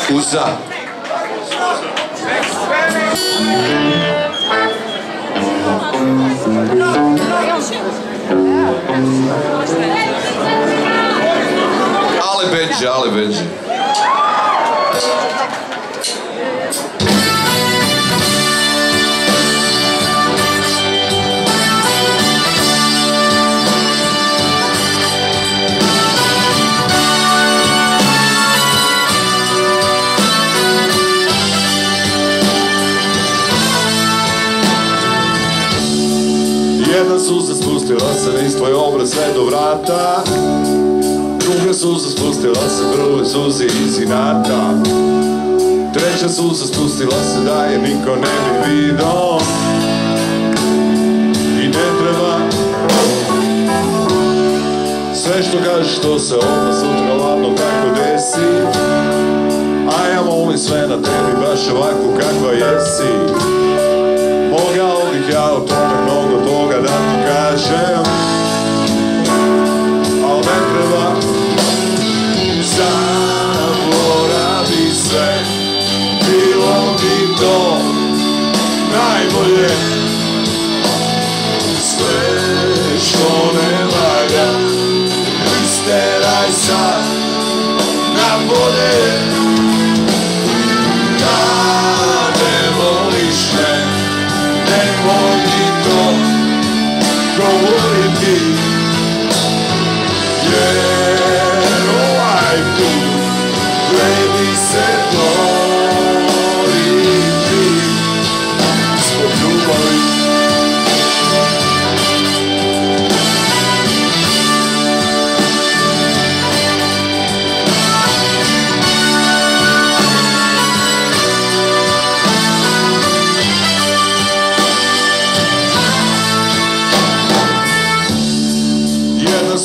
Uza. Ale Benji, ale Benji. Jedna suza spustila se niz tvoj obraz sve do vrata, druga suza spustila se prvoj suzi iz inata, treća suza spustila se da je niko ne bi vidio i ne treba. Sve što kažeš to se odmah sutra ladno tako desi, a ja molim sve na tebi baš ovako kakva jesi. Mogao bih ja o tome mnogo toga da ti kažem, al ne treba. Zaboravi sve, bilo bi to najbolje. Sve što ne valja, isteraj sad na bolje. Da ne voliš me, nemoj mi to govoriti, jer ovaj put vredi se boriti zbog ljubavi.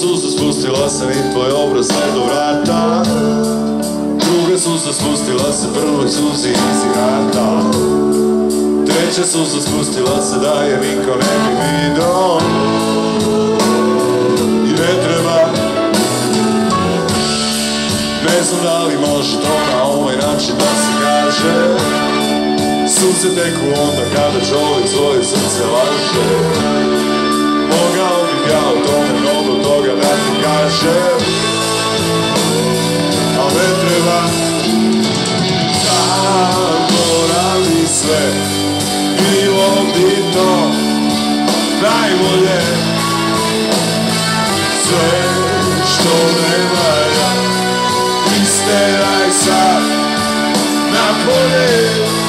Suza spustila se i tvoj obraz sve do vrata, druga suza spustila se prvoj suzi iz inata, treća suza spustila se da je niko ne bi vidio i ne treba. Ne znam da li može to na ovaj način da se kaže, suze teku onda kada čovjek svoje srce laže. Mogao bih ja o tome mnogo toga da ti kažem, al ne treba. Zaboravi sve, bilo bi to najbolje. Sve što ne valja, isteraj sad na polje.